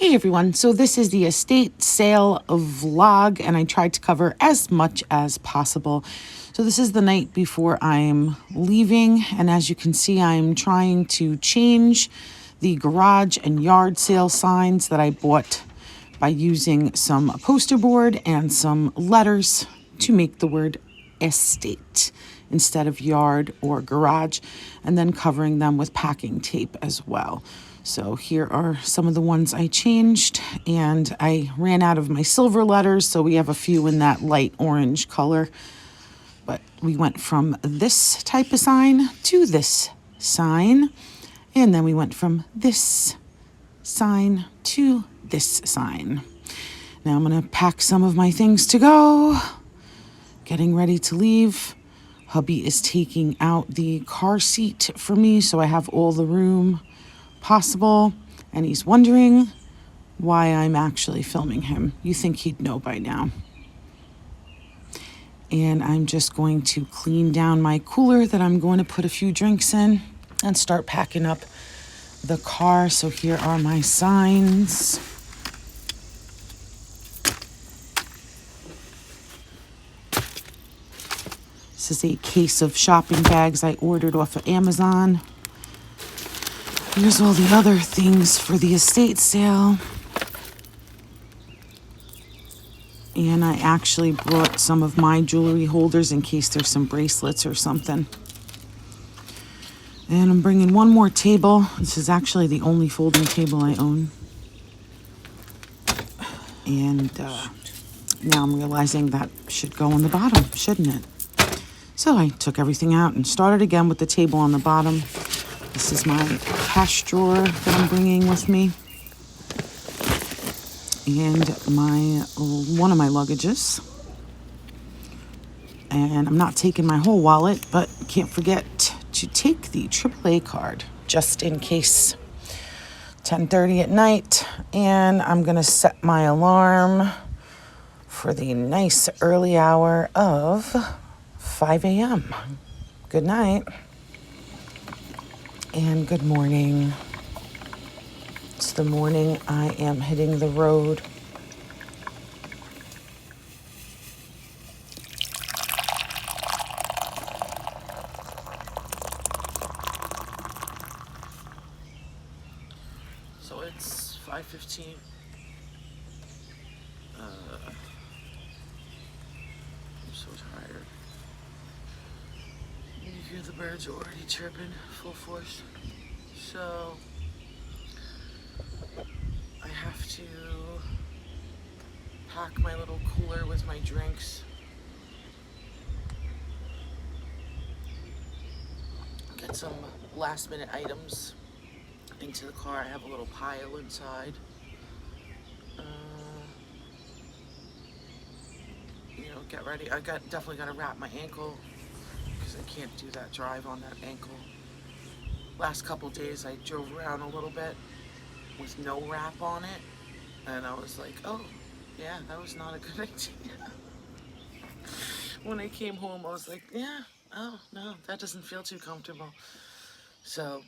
Hey everyone, so this is the estate sale vlog and I tried to cover as much as possible. So this is the night before I'm leaving, and as you can see I'm trying to change the garage and yard sale signs that I bought by using some poster board and some letters to make the word estate instead of yard or garage, and then covering them with packing tape as well. So here are some of the ones I changed, and I ran out of my silver letters, so we have a few in that light orange color. But we went from this type of sign to this sign, and then we went from this sign to this sign. Now I'm going to pack some of my things to go. Getting ready to leave. Hubby is taking out the car seat for me, so I have all the room possible, and he's wondering why I'm actually filming him. You think he'd know by now. And I'm just going to clean down my cooler that I'm going to put a few drinks in and start packing up the car. So here are my signs. This is a case of shopping bags I ordered off of Amazon. Here's all the other things for the estate sale. And I actually brought some of my jewelry holders in case there's some bracelets or something. And I'm bringing one more table. This is actually the only folding table I own. And now I'm realizing that should go on the bottom, shouldn't it? So I took everything out and started again with the table on the bottom. This is my cash drawer that I'm bringing with me. And one of my luggages. And I'm not taking my whole wallet, but can't forget to take the AAA card just in case. 10:30 at night, and I'm going to set my alarm for the nice early hour of 5 a.m. Good night. And good morning. It's the morning I am hitting the road. So it's 5:15. I'm so tired. You hear the birds are already chirping full force. So I have to pack my little cooler with my drinks. Get some last minute items into the car. I have a little pile inside. Get ready. Definitely got to wrap my ankle because I can't do that drive on that ankle. Last couple days I drove around a little bit with no wrap on it, and I was like, oh yeah, that was not a good idea. When I came home I was like, yeah, oh no, that doesn't feel too comfortable. So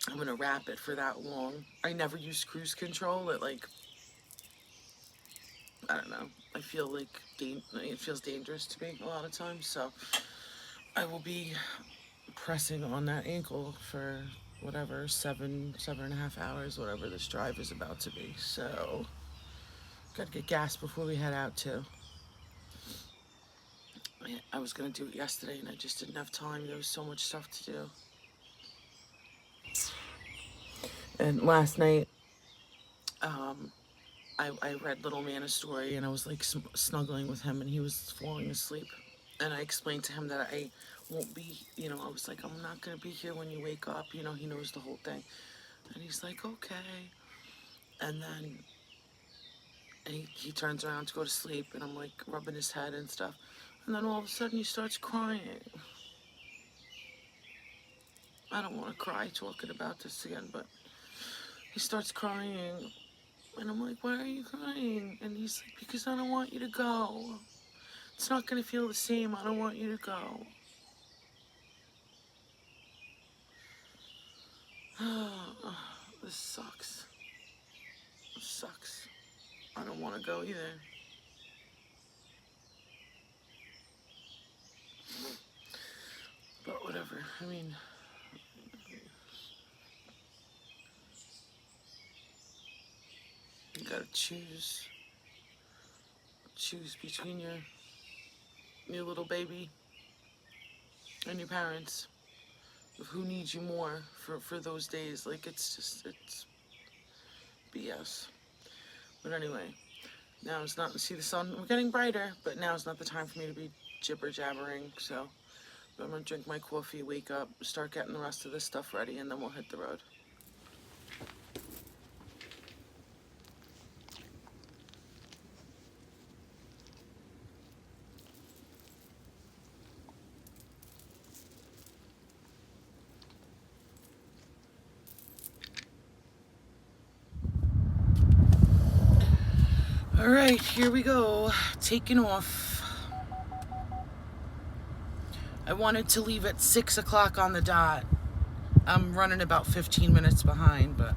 I'm gonna wrap it for that long. I never use cruise control. I don't know, I feel like it feels dangerous to me a lot of times, so I will be pressing on that ankle for whatever, 7.5 hours, whatever this drive is about to be. So gotta get gas before we head out too. I was gonna do it yesterday and I just didn't have time. There was so much stuff to do. And last night I read Little Man a story, and I was like snuggling with him, and he was falling asleep. And I explained to him that I won't be, I was like, I'm not going to be here when you wake up. He knows the whole thing. And he's like, okay. And then he turns around to go to sleep, and I'm like rubbing his head and stuff. And then all of a sudden he starts crying. I don't want to cry talking about this again, but he starts crying. And I'm like, why are you crying? And he's like, because I don't want you to go. It's not going to feel the same. I don't want you to go. This sucks. sucks. I don't want to go either. But whatever. I mean, you gotta choose between your little baby and your parents of who needs you more for those days. Like, it's BS. But anyway, now it's not, see the sun, we're getting brighter, but now it's not the time for me to be jibber jabbering. So I'm gonna drink my coffee, wake up, start getting the rest of this stuff ready, and then we'll hit the road. All right, here we go, taking off. I wanted to leave at 6 o'clock on the dot. I'm running about 15 minutes behind, but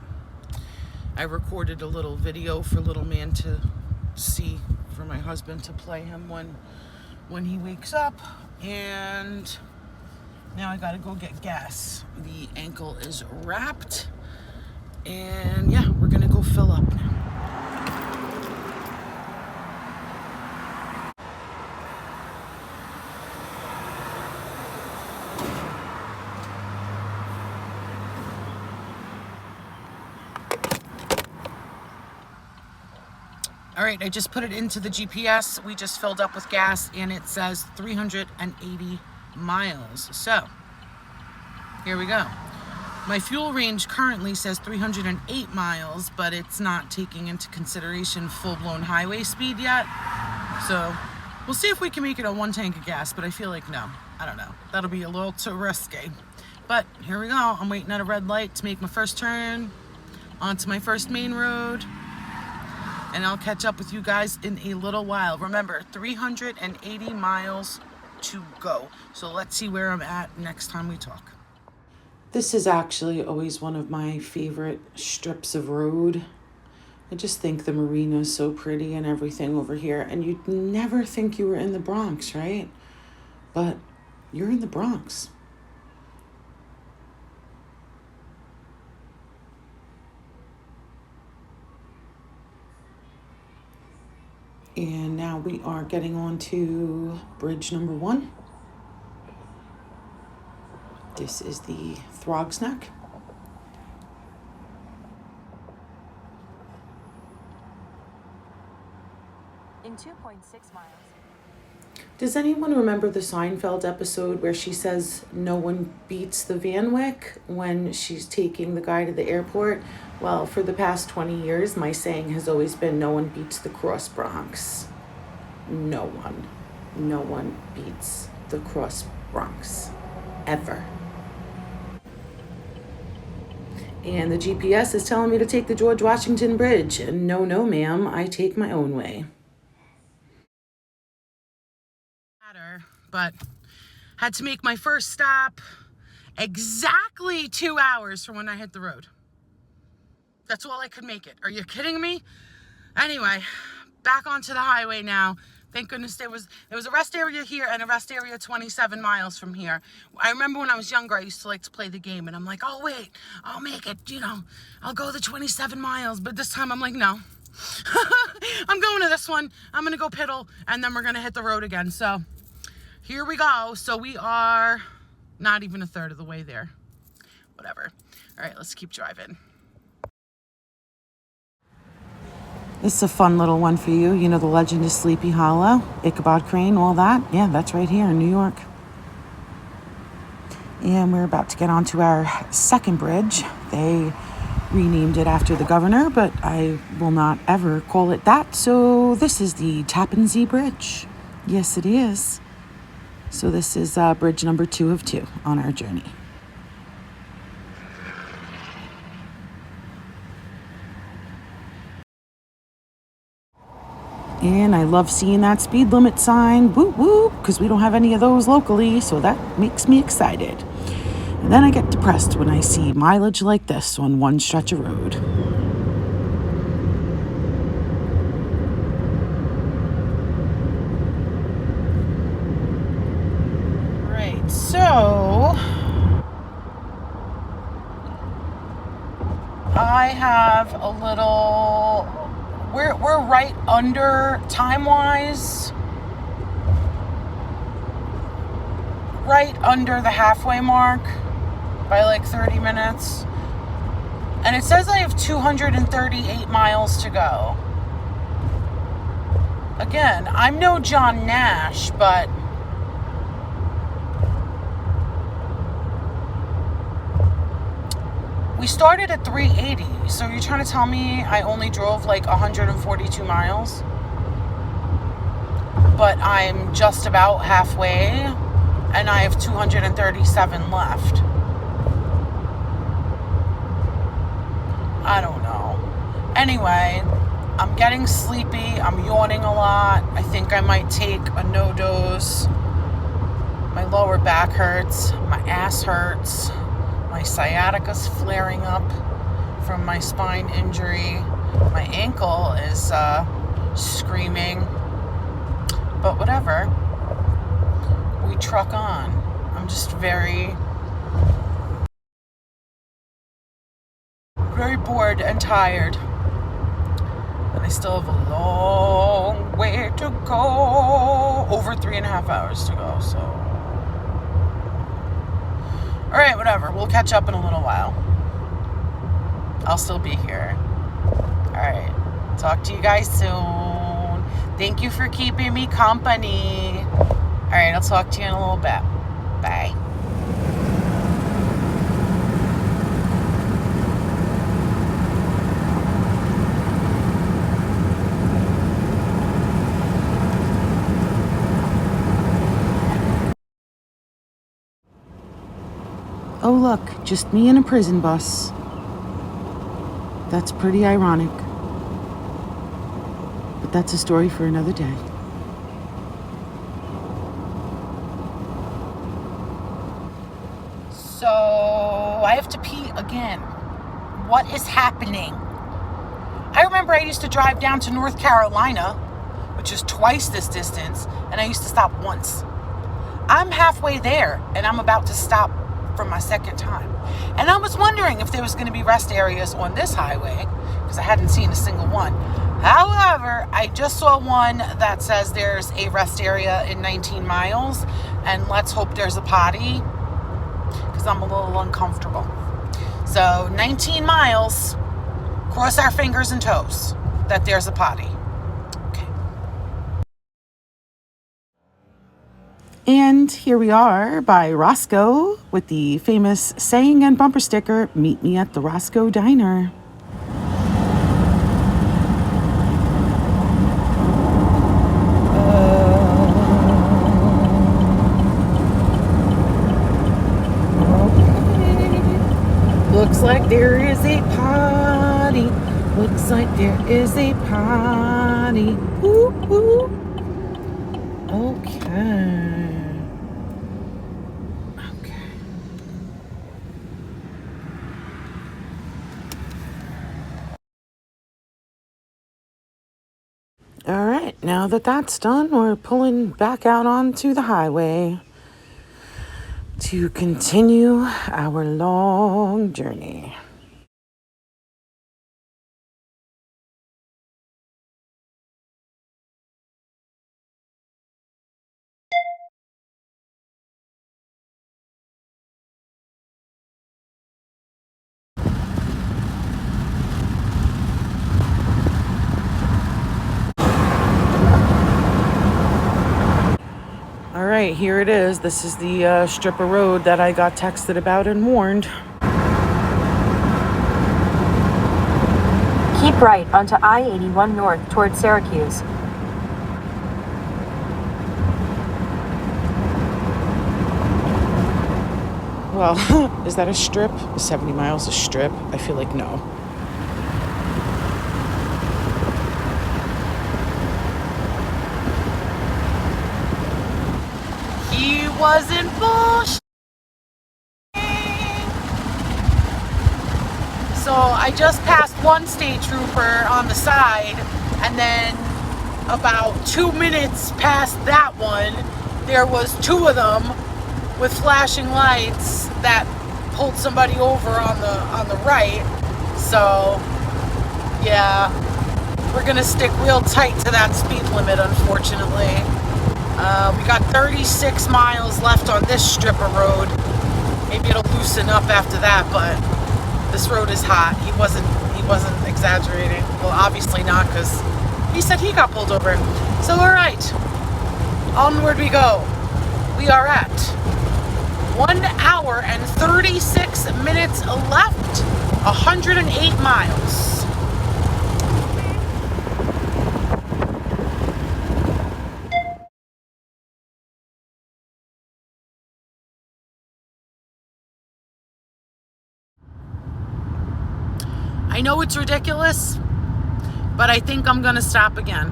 I recorded a little video for little man to see, for my husband to play him when he wakes up. And now I gotta go get gas. The ankle is wrapped, and yeah, we're gonna go fill up now. All right, I just put it into the GPS. We just filled up with gas, and it says 380 miles. So, here we go. My fuel range currently says 308 miles, but it's not taking into consideration full-blown highway speed yet. So, we'll see if we can make it on one tank of gas, but I feel like no. I don't know. That'll be a little too risky. But here we go. I'm waiting at a red light to make my first turn onto my first main road. And I'll catch up with you guys in a little while. Remember, 380 miles to go. So let's see where I'm at next time we talk. This is actually always one of my favorite strips of road. I just think the marina is so pretty and everything over here. And you'd never think you were in the Bronx, right? But you're in the Bronx. And now we are getting on to bridge number 1. This is the Throgs Neck. In 2.6 miles. Does anyone remember the Seinfeld episode where she says no one beats the Van Wyck when she's taking the guy to the airport? Well, for the past 20 years, my saying has always been no one beats the Cross Bronx. No one. No one beats the Cross Bronx. Ever. And the GPS is telling me to take the George Washington Bridge. And no, ma'am, I take my own way. But had to make my first stop exactly 2 hours from when I hit the road. That's all I could make it. Are you kidding me? Anyway, back onto the highway now. Thank goodness there was a rest area here and a rest area 27 miles from here. I remember when I was younger, I used to like to play the game, and I'm like, oh wait, I'll make it, I'll go the 27 miles. But this time I'm like, no. I'm going to this one. I'm gonna go piddle, and then we're gonna hit the road again. So here we go. So we are not even a third of the way there. Whatever. All right, let's keep driving. This is a fun little one for you. You know the legend of Sleepy Hollow, Ichabod Crane, all that? Yeah, that's right here in New York. And we're about to get onto our second bridge. They renamed it after the governor, but I will not ever call it that. So this is the Tappan Zee Bridge. Yes, it is. So this is bridge number 2 of 2 on our journey. And I love seeing that speed limit sign, whoop whoop, because we don't have any of those locally, so that makes me excited. And then I get depressed when I see mileage like this on one stretch of road. have a little, we're right under, time-wise, right under the halfway mark by like 30 minutes. And it says I have 238 miles to go. Again, I'm no John Nash, but we started at 380. So you're trying to tell me I only drove like 142 miles? But I'm just about halfway, and I have 237 left. I don't know. Anyway, I'm getting sleepy. I'm yawning a lot. I think I might take a no-dose. My lower back hurts. My ass hurts. My sciatica's flaring up from my spine injury. My ankle is screaming. But whatever. We truck on. I'm just very bored and tired. And I still have a long way to go. Over 3.5 hours to go, so. Alright, whatever. We'll catch up in a little while. I'll still be here. Alright. Talk to you guys soon. Thank you for keeping me company. Alright, I'll talk to you in a little bit. Bye. Oh look, just me in a prison bus. That's pretty ironic. But that's a story for another day. So, I have to pee again. What is happening? I remember I used to drive down to North Carolina, which is twice this distance, and I used to stop once. I'm halfway there, and I'm about to stop for my second time. And I was wondering if there was going to be rest areas on this highway, because I hadn't seen a single one. However, I just saw one that says there's a rest area in 19 miles, and let's hope there's a potty, because I'm a little uncomfortable. So 19 miles, cross our fingers and toes that there's a potty. Okay. And here we are by Roscoe with the famous saying and bumper sticker, "Meet me at the Roscoe Diner." Looks like there is a party. Looks like there is a party. Ooh, ooh. Okay. All right, now that that's done, we're pulling back out onto the highway to continue our long journey. All right, here it is. This is the strip of road that I got texted about and warned. Keep right onto I-81 North toward Syracuse. Well, is that a strip? Is 70 miles a strip? I feel like no. He wasn't bullshitting. So I just passed one state trooper on the side, and then about 2 minutes past that one, there was two of them with flashing lights that pulled somebody over on the right. So, yeah, we're gonna stick real tight to that speed limit, unfortunately. We got 36 miles left on this strip of road. Maybe it'll loosen up after that, but this road is hot. He wasn't exaggerating. Well, obviously not, because he said he got pulled over. So, all right, onward we go. We are at 1 hour and 36 minutes left, 108 miles. I know it's ridiculous, but I think I'm gonna stop again.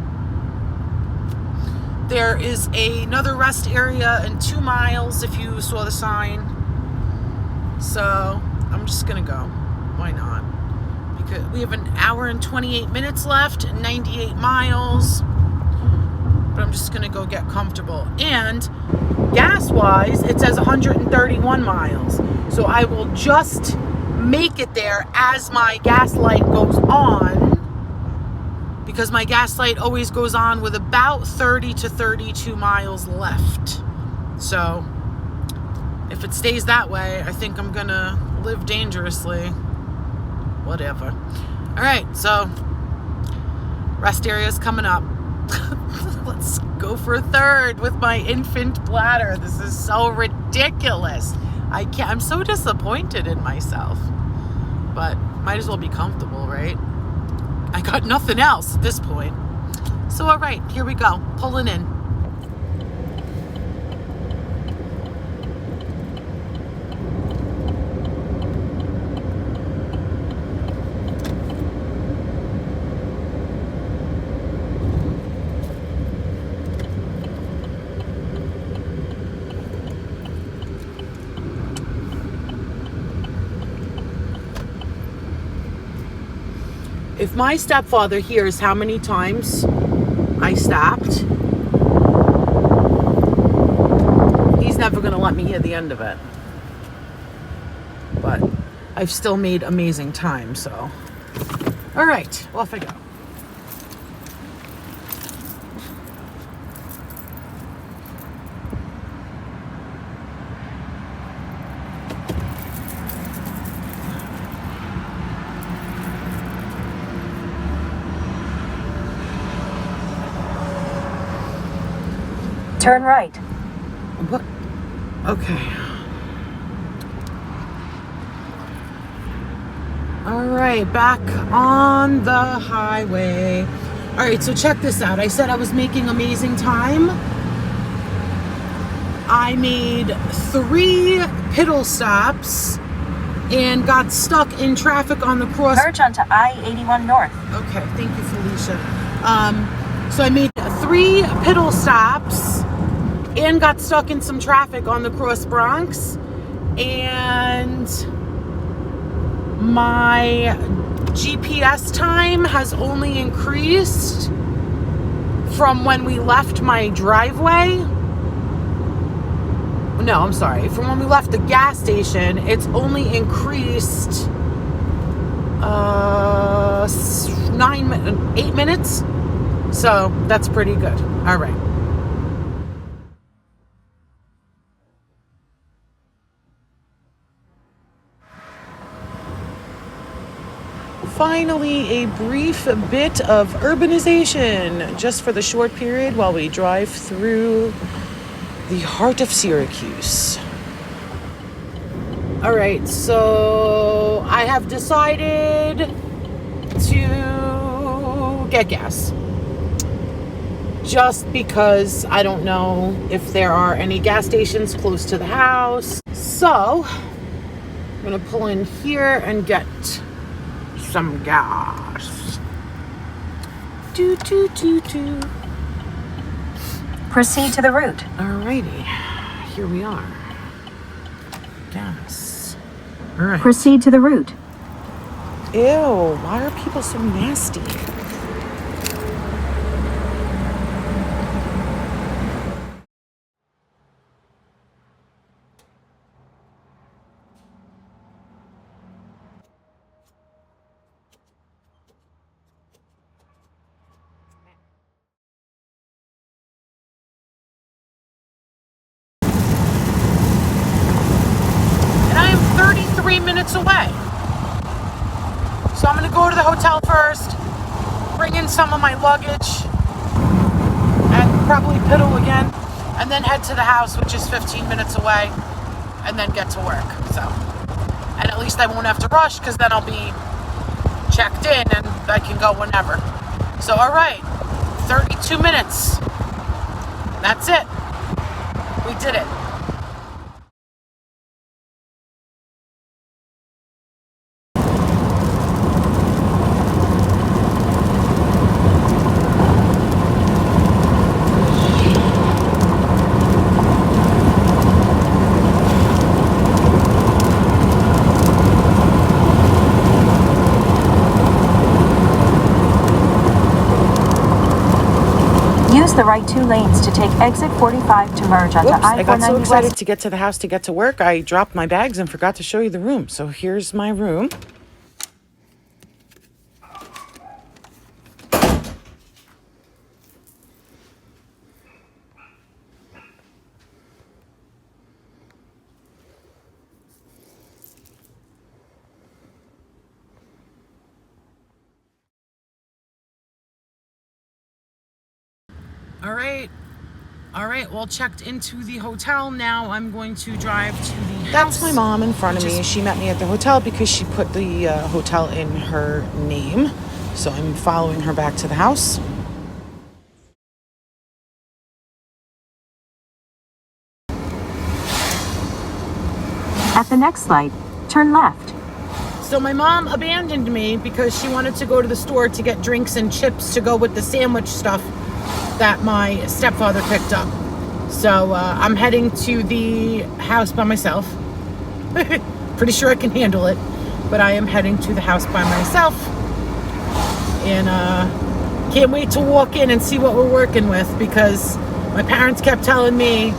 There is another rest area in 2 miles if you saw the sign. So I'm just gonna go. Why not? Because we have 1 hour and 28 minutes left, 98 miles. But I'm just gonna go get comfortable. And gas-wise, it says 131 miles. So I will just make it there as my gas light goes on, because my gas light always goes on with about 30 to 32 miles left. So if it stays that way, I think I'm gonna live dangerously. Whatever. All right, so rest area is coming up. Let's go for a third with my infant bladder. This is so ridiculous. I'm so disappointed in myself, but might as well be comfortable, right? I got nothing else at this point. So, all right, here we go. Pulling in. If my stepfather hears how many times I stopped, he's never going to let me hear the end of it. But I've still made amazing time, so. All right, off I go. Turn right. What? Okay. All right, back on the highway. All right, so check this out. I said I was making amazing time. I made 3 piddle stops and got stuck in traffic on the cross. Merge onto I-81 North. Okay, thank you, Felicia. So I made 3 piddle stops and got stuck in some traffic on the Cross Bronx, and my GPS time has only increased from when we left my driveway. No, I'm sorry. From when we left the gas station, it's only increased 8 minutes. So that's pretty good. All right. Finally, a brief bit of urbanization, just for the short period while we drive through the heart of Syracuse. All right, so I have decided to get gas, just because I don't know if there are any gas stations close to the house. So I'm gonna pull in here and get some gas. Do. Proceed to the route. Alrighty, here we are. Gas. All right. Proceed to the route. Ew, why are people so nasty? go to the hotel first, bring in some of my luggage, and probably piddle again, and then head to the house, which is 15 minutes away, and then get to work. So, and at least I won't have to rush, because then I'll be checked in and I can go whenever. So, all right, 32 minutes. That's it. We did it. Use the right 2 lanes to take exit 45 to merge onto Whoops, I got so I-490 excited West. to get to the house to get to work. I dropped my bags and forgot to show you the room. So here's my room. All right, well, checked into the hotel. Now I'm going to drive to the house. That's my mom in front of me. She met me at the hotel because she put the hotel in her name. So I'm following her back to the house. At the next light, turn left. So my mom abandoned me because she wanted to go to the store to get drinks and chips to go with the sandwich stuff that my stepfather picked up. So I'm heading to the house by myself. Pretty sure I can handle it, but I am heading to the house by myself. And can't wait to walk in and see what we're working with, because my parents kept telling me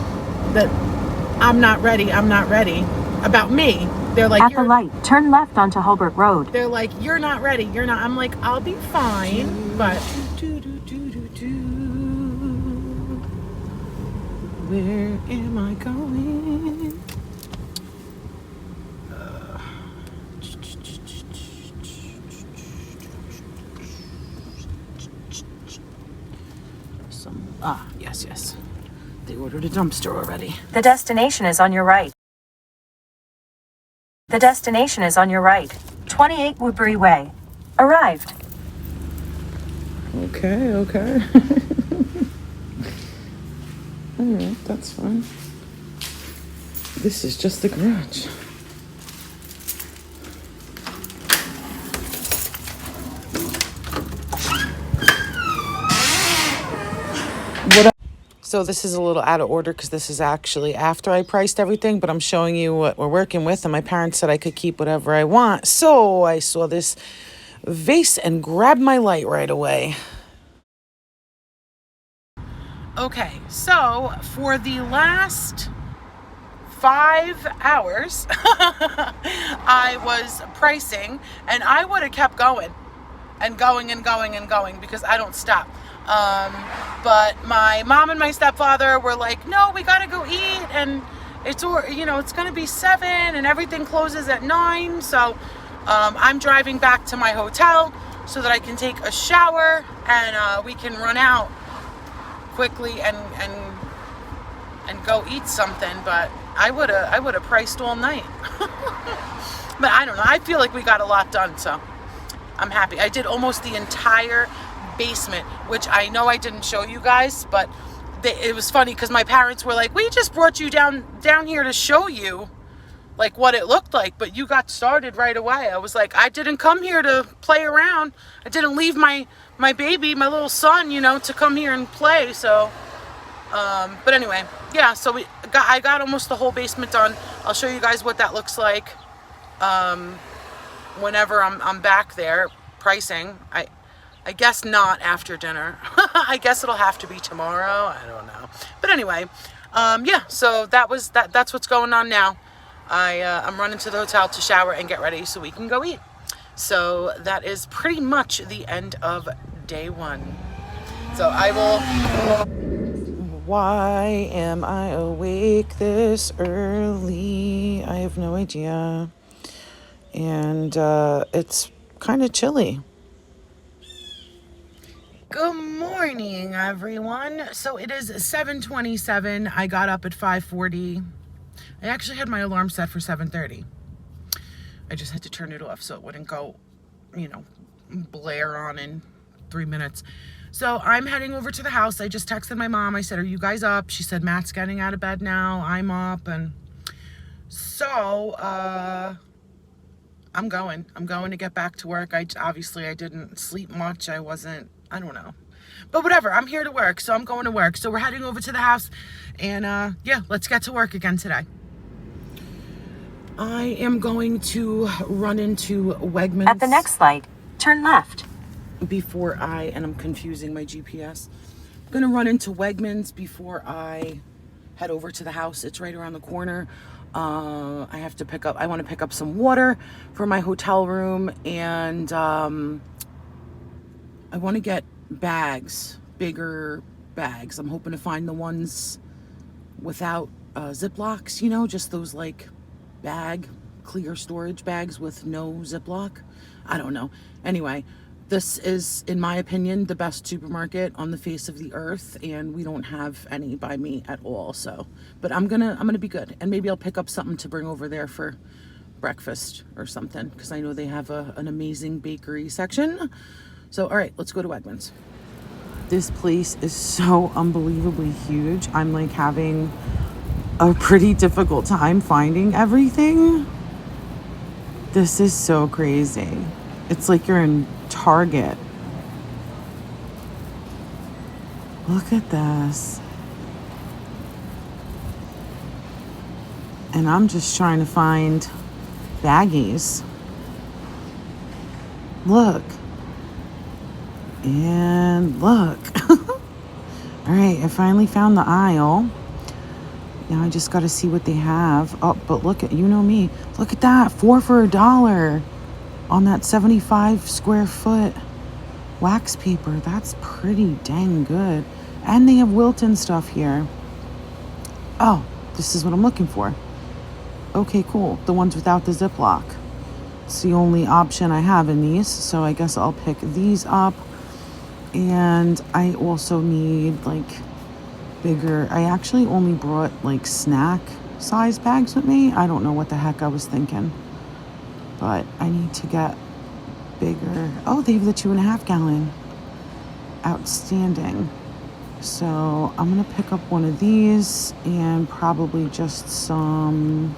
that I'm not ready about me. They're like, at the light, turn left onto Holbert Road. They're like, you're not ready. You're not. I'm like, I'll be fine, but where am I going? Yes. They ordered a dumpster already. The destination is on your right. 28 Woodbury Way. Arrived. Okay. Alright, that's fine. This is just the garage. So this is a little out of order because this is actually after I priced everything, but I'm showing you what we're working with, and my parents said I could keep whatever I want. So I saw this vase and grabbed my light right away. Okay, so for the last 5 hours, I was pricing, and I would have kept going because I don't stop. But my mom and my stepfather were like, no, we gotta go eat, and it's gonna be 7 and everything closes at 9. So I'm driving back to my hotel so that I can take a shower and we can run out quickly and go eat something. But I would have priced all night. But I don't know, I feel like we got a lot done, so I'm happy. I did almost the entire basement, which I know I didn't show you guys, but it was funny because my parents were like, we just brought you down here to show you like what it looked like, but you got started right away. I was like, I didn't come here to play around. I didn't leave my baby, my little son, to come here and play. So but anyway, yeah, so I got almost the whole basement done. I'll show you guys what that looks like whenever I'm back there pricing. I guess not after dinner. I guess it'll have to be tomorrow. I don't know. But anyway, yeah, so that's what's going on now. I'm running to the hotel to shower and get ready so we can go eat. So that is pretty much the end of day 1. So I will... Why am I awake this early? I have no idea. And it's kind of chilly. Good morning, everyone. So it is 7:27. I got up at 5:40. I actually had my alarm set for 7:30. I just had to turn it off so it wouldn't go, blare on in 3 minutes. So I'm heading over to the house. I just texted my mom. I said, "Are you guys up?" She said, "Matt's getting out of bed now. I'm up." And so I'm going to get back to work. I didn't sleep much. I don't know. But whatever, I'm here to work, so I'm going to work. So we're heading over to the house, and yeah, let's get to work again today. I am going to run into Wegmans. At the next light, turn left. And I'm confusing my GPS. I'm going to run into Wegmans before I head over to the house. It's right around the corner. I want to pick up some water for my hotel room, and I want to get bags, bigger bags. I'm hoping to find the ones without Ziplocs, just those like clear storage bags with no Ziploc. I don't know. Anyway, this is, in my opinion, the best supermarket on the face of the earth, and we don't have any by me at all. So, but I'm gonna be good, and maybe I'll pick up something to bring over there for breakfast or something, because I know they have an amazing bakery section. So, all right, let's go to Wegmans. This place is so unbelievably huge. I'm like having a pretty difficult time finding everything. This is so crazy. It's like you're in Target. Look at this. And I'm just trying to find baggies. Look. And look. All right, I finally found the aisle. Now I just got to see what they have. Oh, but look at, me. Look at that. 4 for $1 on that 75 square foot wax paper. That's pretty dang good. And they have Wilton stuff here. Oh, this is what I'm looking for. Okay, cool. The ones without the Ziploc. It's the only option I have in these. So I guess I'll pick these up. And I also need bigger. I actually only brought snack size bags with me. I don't know what the heck I was thinking, but I need to get bigger. Oh, they have the 2.5 gallon. Outstanding. So I'm gonna pick up one of these and probably just some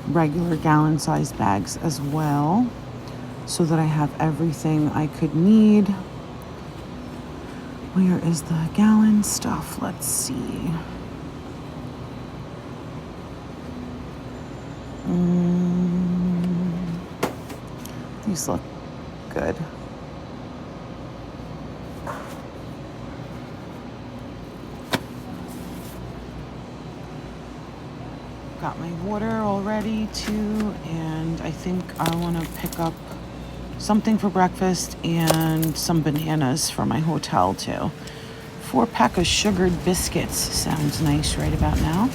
regular gallon size bags as well, so that I have everything I could need. Where is the gallon stuff? Let's see. These look good. Got my water all ready too, and I think I want to pick up something for breakfast and some bananas for my hotel too. 4-pack of sugared biscuits sounds nice right about now.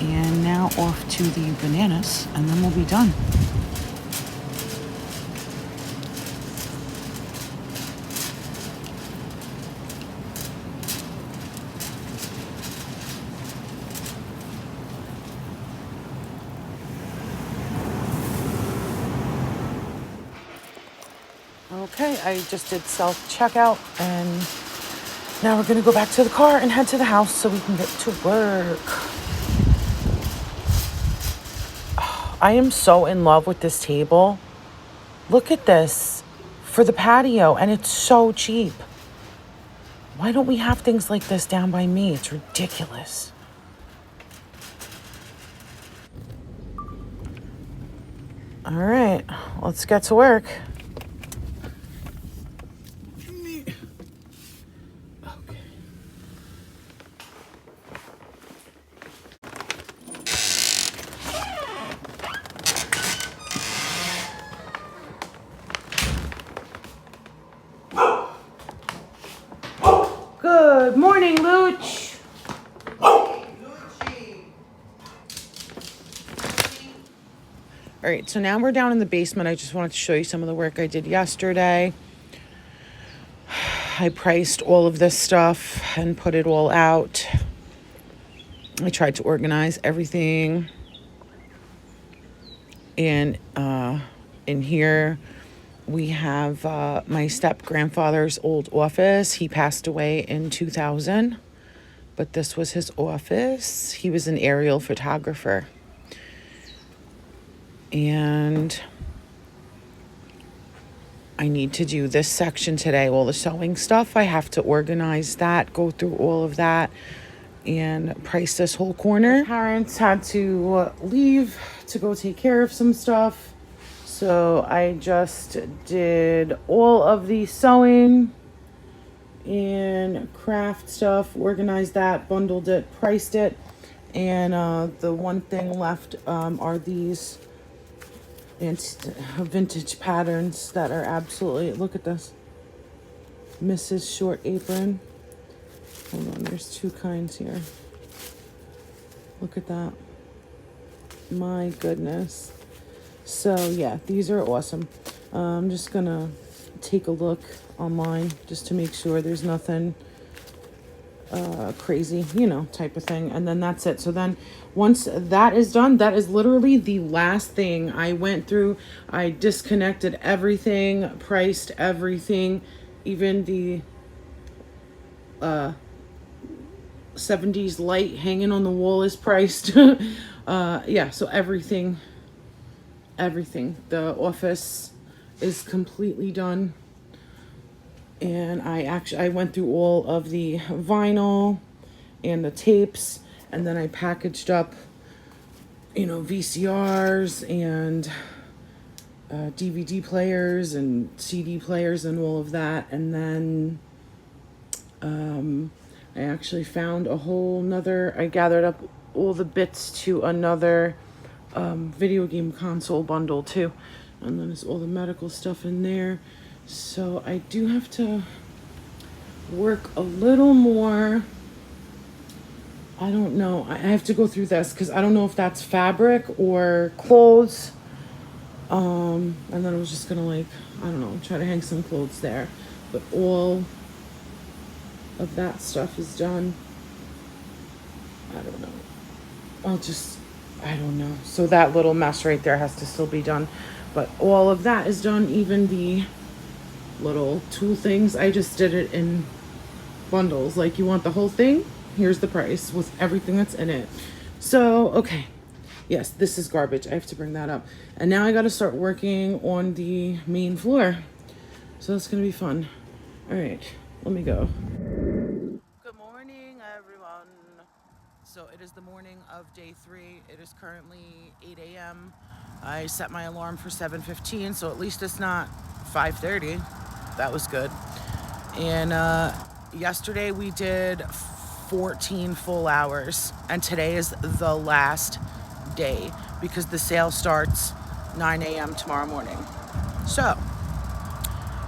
And now off to the bananas, and then we'll be done. Okay, I just did self-checkout, and now we're gonna go back to the car and head to the house so we can get to work. Oh, I am so in love with this table. Look at this for the patio, and it's so cheap. Why don't we have things like this down by me? It's ridiculous. All right, let's get to work. Good morning, Looch. All right, so now we're down in the basement. I just wanted to show you some of the work I did yesterday. I priced all of this stuff and put it all out. I tried to organize everything. And in here, we have my step-grandfather's old office. He passed away in 2000, but this was his office. He was an aerial photographer. And I need to do this section today, all the sewing stuff. I have to organize that, go through all of that, and price this whole corner. My parents had to leave to go take care of some stuff. So I just did all of the sewing and craft stuff, organized that, bundled it, priced it. And the one thing left are these vintage patterns that are absolutely, look at this, Mrs. Short Apron. Hold on, there's two kinds here. Look at that. My goodness. So yeah, these are awesome. I'm just gonna take a look online just to make sure there's nothing crazy, type of thing. And then that's it. So then once that is done, that is literally the last thing I went through. I disconnected everything, priced everything, even the 70s light hanging on the wall is priced. Yeah, so everything. The office is completely done. And I went through all of the vinyl and the tapes, and then I packaged up, VCRs and DVD players and CD players and all of that. And then I actually found I gathered up all the bits to another video game console bundle too. And then there's all the medical stuff in there. So I do have to work a little more. I don't know. I have to go through this because I don't know if that's fabric or clothes. And then I was just gonna try to hang some clothes there. But all of that stuff is done. I don't know. I don't know. So that little mess right there has to still be done. But all of that is done, even the little tool things. I just did it in bundles. Like, you want the whole thing? Here's the price with everything that's in it. So, okay. Yes, this is garbage. I have to bring that up. And now I got to start working on the main floor. So that's going to be fun. All right, let me go. Good morning, everyone. So it is the morning of day 3. It is currently 8 a.m. I set my alarm for 7:15, so at least it's not 5:30. That was good. And yesterday we did 14 full hours, and today is the last day because the sale starts 9 a.m. tomorrow morning. So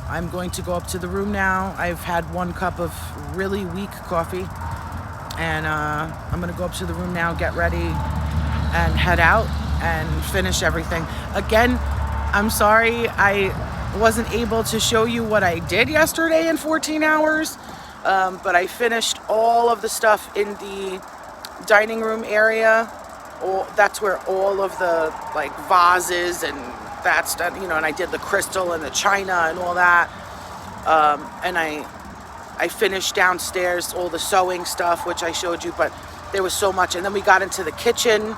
I'm going to go up to the room now. I've had 1 cup of really weak coffee, and I'm gonna go up to the room now, get ready, and head out and finish everything. Again, I'm sorry I wasn't able to show you what I did yesterday in 14 hours, but I finished all of the stuff in the dining room area. That's where all of the vases and that stuff, and I did the crystal and the china and all that. And I finished downstairs all the sewing stuff, which I showed you, but there was so much. And then we got into the kitchen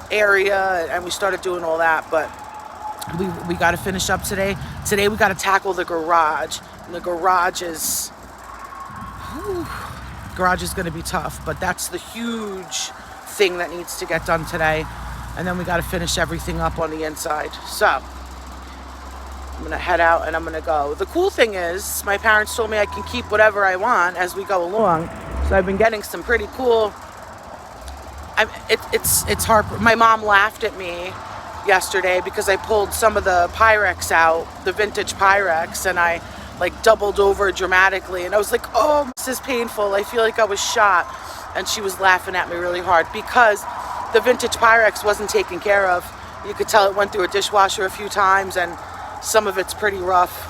area and we started doing all that, but we got to finish up today. Today we got to tackle the garage. And the garage is going to be tough, but that's the huge thing that needs to get done today. And then we got to finish everything up on the inside. So I'm going to head out and I'm going to go. The cool thing is my parents told me I can keep whatever I want as we go along. So I've been getting some pretty cool. It's hard. My mom laughed at me yesterday because I pulled some of the Pyrex out, the vintage Pyrex, and I doubled over dramatically. And I was like, oh, this is painful. I feel like I was shot. And she was laughing at me really hard because the vintage Pyrex wasn't taken care of. You could tell it went through a dishwasher a few times, and some of it's pretty rough.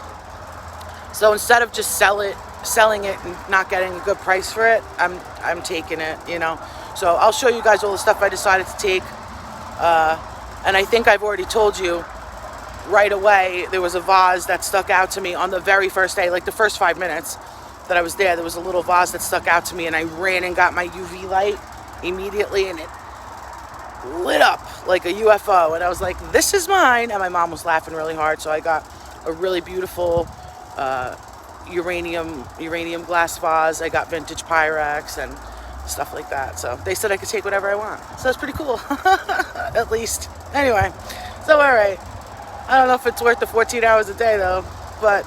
So instead of just selling it and not getting a good price for it, I'm taking it, you know. So I'll show you guys all the stuff I decided to take. And I think I've already told you right away, there was a vase that stuck out to me on the very first day, like the first 5 minutes that I was there. There was a little vase that stuck out to me, and I ran and got my UV light immediately, and it lit up like a UFO. And I was like, this is mine. And my mom was laughing really hard. So I got a really beautiful uranium glass vase. I got vintage Pyrex and stuff like that. So they said I could take whatever I want. So that's pretty cool. At least. Anyway, so all right. I don't know if it's worth the 14 hours a day though, but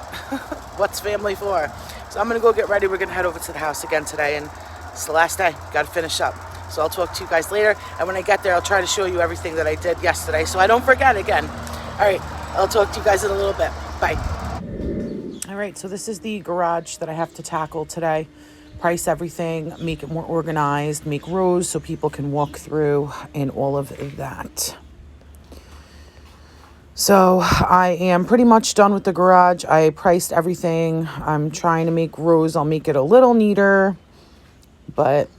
what's family for? So I'm gonna go get ready. We're gonna head over to the house again today, and it's the last day. Gotta finish up. So I'll talk to you guys later, and when I get there, I'll try to show you everything that I did yesterday, so I don't forget again. All right, I'll talk to you guys in a little bit. Bye. All right, so this is the garage that I have to tackle today. Price everything, make it more organized, make rows so people can walk through, and all of that. So I am pretty much done with the garage. I priced everything. I'm trying to make rows. I'll make it a little neater, but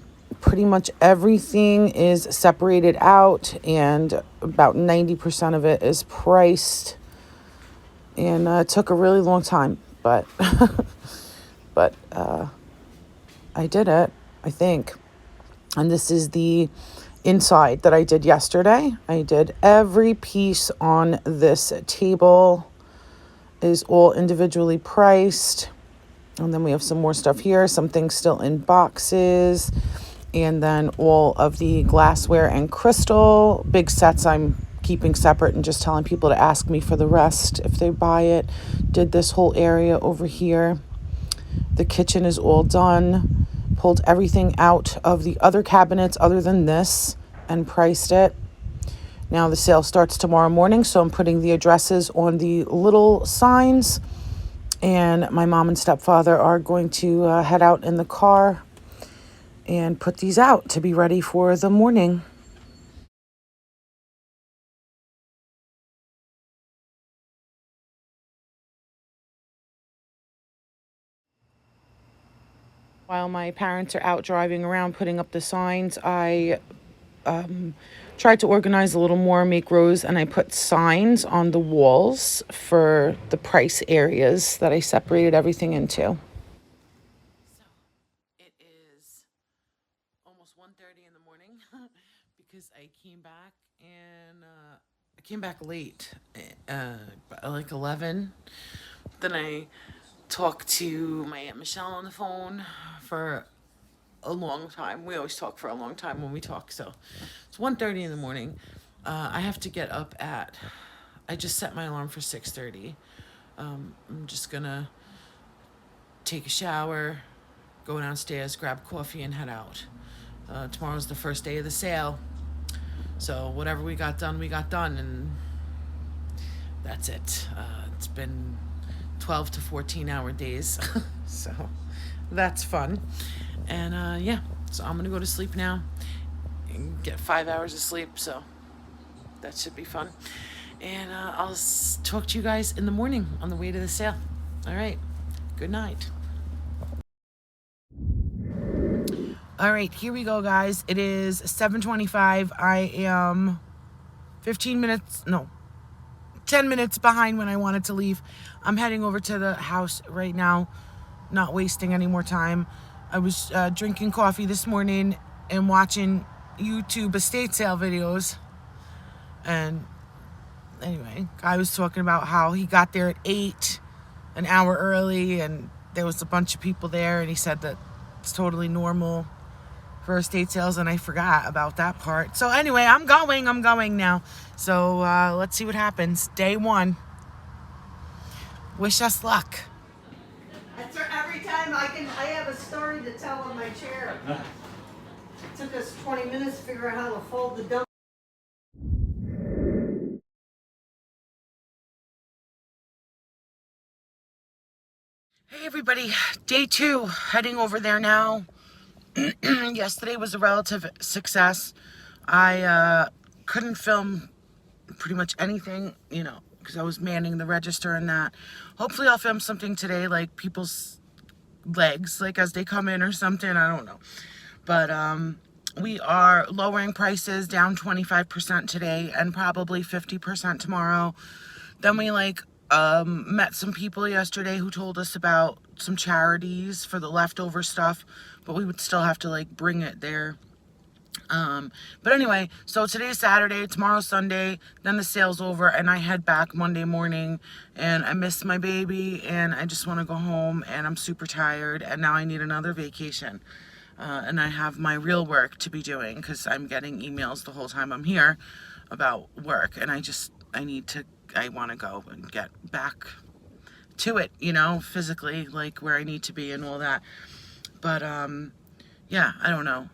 pretty much everything is separated out, and about 90% of it is priced. And it took a really long time, but I did it, I think. And this is the inside that I did yesterday. I did every piece on this table is all individually priced. And then we have some more stuff here, some things still in boxes. And then all of the glassware and crystal. Big sets I'm keeping separate and just telling people to ask me for the rest if they buy it. Did this whole area over here. The kitchen is all done. Pulled everything out of the other cabinets other than this and priced it. Now the sale starts tomorrow morning, so I'm putting the addresses on the little signs. And my mom and stepfather are going to head out in the car and put these out to be ready for the morning. While my parents are out driving around putting up the signs, I tried to organize a little more, make rows, and I put signs on the walls for the price areas that I separated everything into. So it is almost 1:30 in the morning because I came back and I came back late, like 11. Then I talked to my Aunt Michelle on the phone for a long time. We always talk for a long time when we talk. So it's 1:30 in the morning. I have to get up at, I just set my alarm for 6:30. I'm just gonna take a shower, go downstairs, grab coffee, and head out. Tomorrow's the first day of the sale. So whatever we got done, and that's it. It's been 12 to 14 hour days. So that's fun. And yeah, so I'm gonna go to sleep now and get 5 hours of sleep. So that should be fun. And I'll talk to you guys in the morning on the way to the sale. All right. Good night. All right, here we go, guys. It is 7:25. I am 10 minutes behind when I wanted to leave. I'm heading over to the house right now, not wasting any more time. I was drinking coffee this morning and watching YouTube estate sale videos. And anyway, guy was talking about how he got there at 8, an hour early, and there was a bunch of people there, and he said that it's totally normal for estate sales, and I forgot about that part. So anyway, I'm going now. So let's see what happens. Day 1. Wish us luck. That's every time I have a story to tell on my chair. It took us 20 minutes to figure out how to fold the dough. Hey everybody, day 2, heading over there now. Yesterday was a relative success. I couldn't film pretty much anything, you know, because I was manning the register and that. Hopefully I'll film something today, like people's legs, like as they come in or something. I don't know. But we are lowering prices down 25% today and probably 50% tomorrow. Then we met some people yesterday who told us about some charities for the leftover stuff, but we would still have to like bring it there. But anyway, so today's Saturday, tomorrow's Sunday, then the sale's over, and I head back Monday morning, and I miss my baby, and I just want to go home, and I'm super tired, and now I need another vacation. And I have my real work to be doing, because I'm getting emails the whole time I'm here about work, and I want to go and get back to it, you know, physically, like where I need to be and all that. But, yeah, I don't know.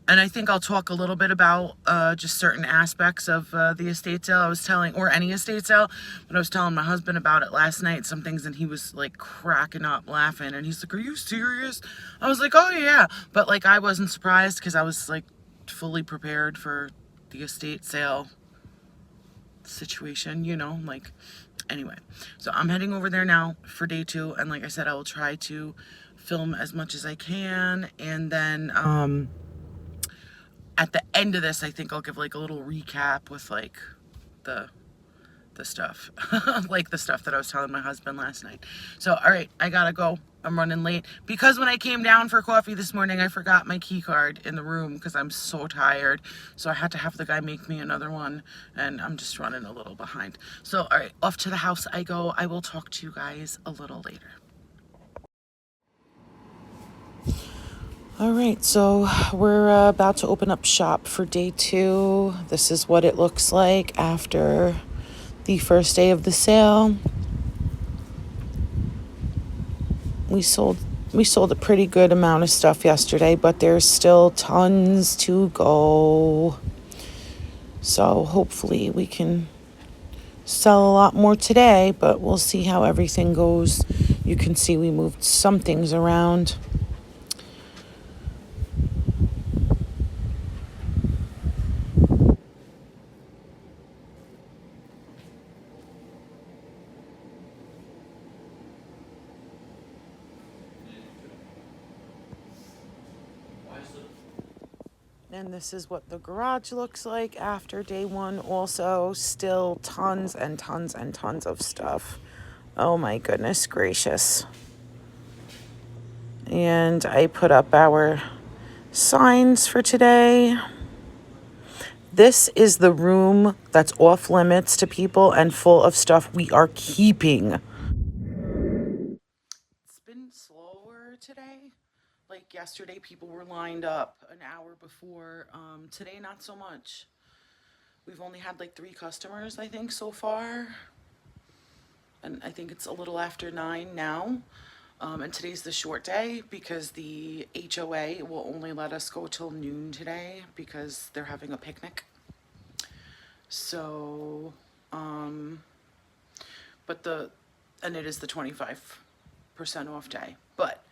And I think I'll talk a little bit about just certain aspects of the estate sale. Or any estate sale, but I was telling my husband about it last night, some things, and he was like cracking up laughing, and he's like, "Are you serious?" I was like, "Oh yeah," but like I wasn't surprised because I was like fully prepared for the estate sale situation, you know, like, anyway. So I'm heading over there now for day 2, and like I said, I will try to film as much as I can, and then at the end of this, I think I'll give like a little recap with like the stuff, like the stuff that I was telling my husband last night. So, all right, I gotta go. I'm running late because when I came down for coffee this morning, I forgot my key card in the room because I'm so tired. So I had to have the guy make me another one, and I'm just running a little behind. So, all right, off to the house I go. I will talk to you guys a little later. All right, so we're about to open up shop for day 2. This is what it looks like after the first day of the sale. We sold a pretty good amount of stuff yesterday, but there's still tons to go. So hopefully we can sell a lot more today, but we'll see how everything goes. You can see we moved some things around. And this is what the garage looks like after day 1. Also, still tons and tons and tons of stuff. Oh my goodness gracious. And I put up our signs for today. This is the room that's off limits to people and full of stuff we are keeping. It's been slower today. Like yesterday, people were lined up an hour before. Today, not so much. We've only had like 3 customers, I think, so far. And I think it's a little after 9 now. And today's the short day because the HOA will only let us go till noon today because they're having a picnic. So, and it is the 25% off day. But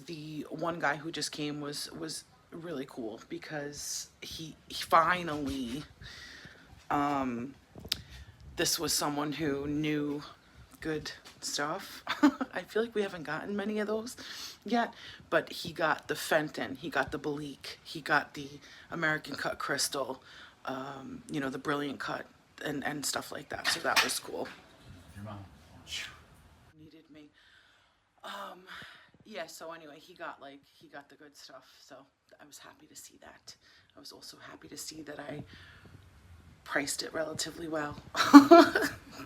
the one guy who just came was really cool because he finally, this was someone who knew good stuff. I feel like we haven't gotten many of those yet, but he got the Fenton, he got the Belique, he got the American Cut Crystal, you know, the Brilliant Cut and stuff like that. So that was cool. Your mom needed me. Yeah, so anyway, he got the good stuff. So I was happy to see that. I was also happy to see that I priced it relatively well.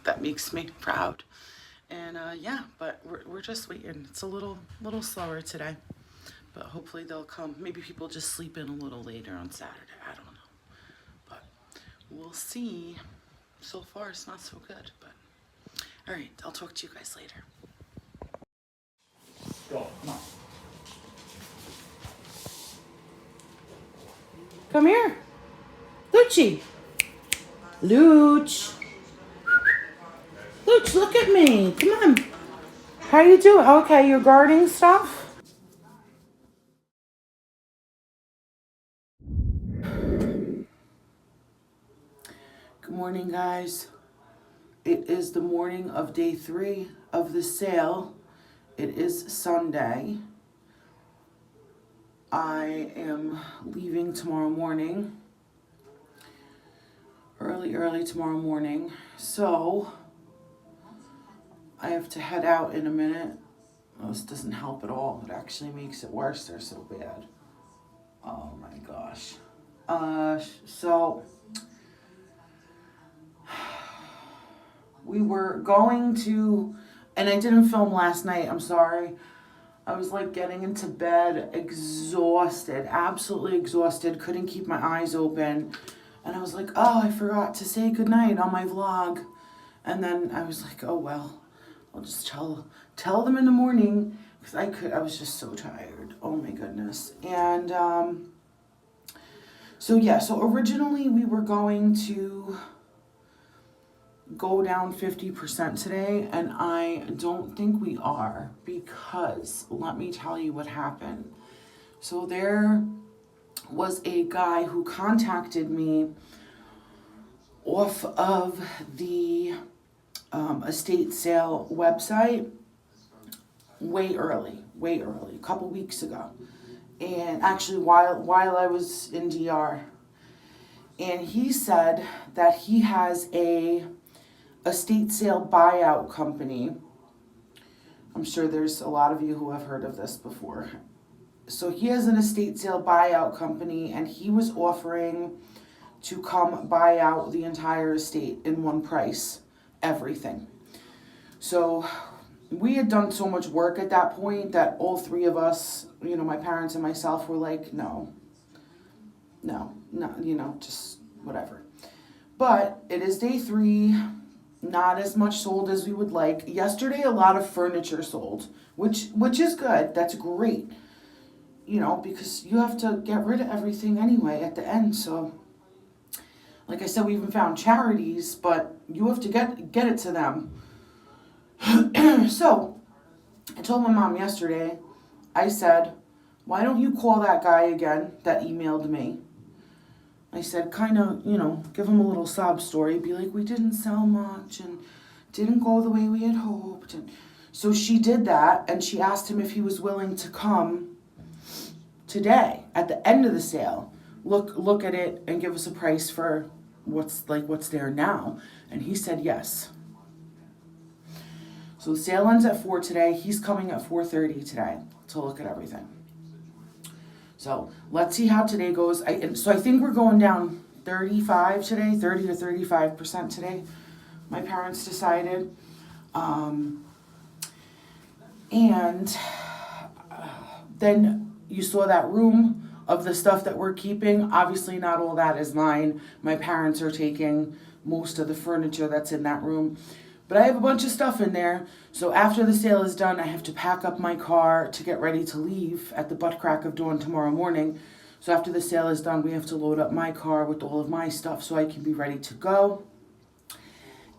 That makes me proud. And yeah, but we're just waiting. It's a little slower today, but hopefully they'll come. Maybe people just sleep in a little later on Saturday. I don't know, but we'll see. So far, it's not so good, but all right. I'll talk to you guys later. Go, come on. Come here, Lucci. Luch, look at me. Come on. How you doing? Okay, you're guarding stuff? Good morning, guys. It is the morning of day 3 of the sale. It is Sunday. I am leaving tomorrow morning. Early tomorrow morning. So, I have to head out in a minute. Oh, this doesn't help at all. It actually makes it worse. They're so bad. Oh my gosh. So we were going to, and I didn't film last night, I'm sorry. I was like getting into bed, exhausted, absolutely exhausted, couldn't keep my eyes open. And I was like, oh, I forgot to say goodnight on my vlog. And then I was like, oh well, I'll just tell them in the morning, because I was just so tired. Oh my goodness. And so originally we were going to go down 50% today, and I don't think we are, because let me tell you what happened. So there was a guy who contacted me off of the estate sale website way early, a couple weeks ago. And actually while I was in DR. And he said that he has a estate sale buyout company. I'm sure there's a lot of you who have heard of this before. So he has an estate sale buyout company, and he was offering to come buy out the entire estate in one price, everything. So we had done so much work at that point that all three of us, my parents and myself, were like, no, just whatever. But it is day 3, not as much sold as we would like. Yesterday, a lot of furniture sold, which is good. That's great, because you have to get rid of everything anyway at the end. So, like I said, we even found charities, but you have to get it to them. So, I told my mom yesterday, I said, why don't you call that guy again that emailed me? I said, kind of, give him a little sob story. Be like, we didn't sell much and didn't go the way we had hoped. And so she did that, and she asked him if he was willing to come today at the end of the sale, look at it and give us a price for what's there now. And he said yes. So the sale ends at 4 today. He's coming at 4:30 today to look at everything. So let's see how today goes. I think we're going down 35 today, 30 to 35% today. My parents decided. Then you saw that room of the stuff that we're keeping. Obviously not all that is mine. My parents are taking most of the furniture that's in that room. But I have a bunch of stuff in there. So after the sale is done, I have to pack up my car to get ready to leave at the butt crack of dawn tomorrow morning. So after the sale is done, we have to load up my car with all of my stuff so I can be ready to go.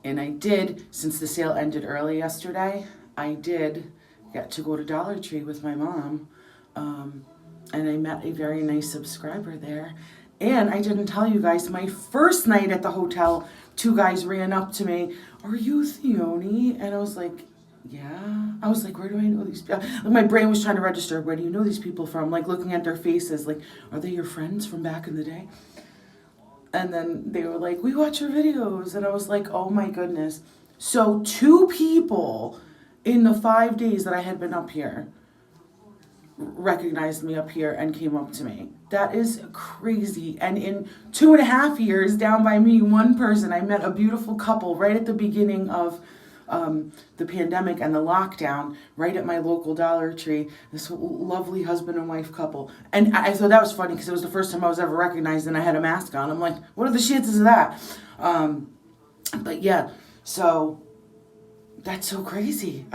And I did, since the sale ended early yesterday, I did get to go to Dollar Tree with my mom. And I met a very nice subscriber there. And I didn't tell you guys, my first night at the hotel, 2 guys ran up to me. Are you Theone? And I was like, yeah. I was like, where do I know these people? My brain was trying to register, where do you know these people from? Like looking at their faces, like, are they your friends from back in the day? And then they were like, we watch your videos. And I was like, oh my goodness. So 2 people in the 5 days that I had been up here recognized me up here and came up to me. That is crazy. And in 2.5 years, down by me, 1 person, I met a beautiful couple right at the beginning of the pandemic and the lockdown, right at my local Dollar Tree. This lovely husband and wife couple. And I thought that was funny because it was the first time I was ever recognized and I had a mask on. I'm like, what are the chances of that? But yeah, so that's so crazy.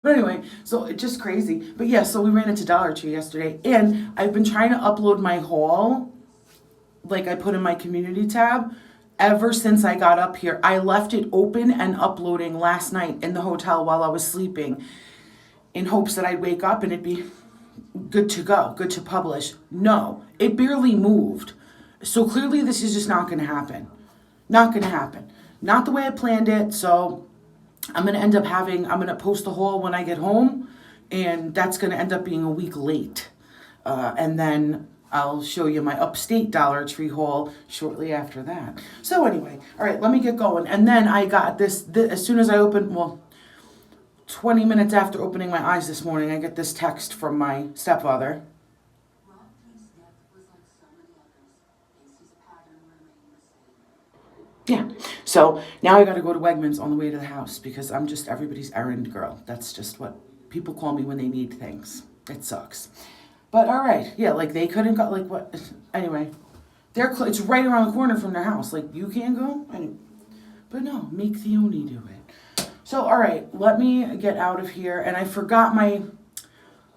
But anyway, so it's just crazy. But yeah, so we ran into Dollar Tree yesterday, and I've been trying to upload my haul, like I put in my community tab, ever since I got up here. I left it open and uploading last night in the hotel while I was sleeping, in hopes that I'd wake up and it'd be good to go, good to publish. No, it barely moved. So clearly this is just not going to happen. Not going to happen. Not the way I planned it. So I'm going to end up I'm going to post the haul when I get home. And that's going to end up being a week late. And then I'll show you my Upstate Dollar Tree haul shortly after that. So anyway, all right, let me get going. And then I got this as soon as I opened, 20 minutes after opening my eyes this morning, I get this text from my stepfather. Yeah, so now I got to go to Wegmans on the way to the house because I'm just everybody's errand girl. That's just what people call me when they need things. It sucks. But all right, yeah, like they couldn't go, like what, anyway. It's right around the corner from their house. Like, you can't go? But no, make Theoni do it. So, all right, let me get out of here. And I forgot my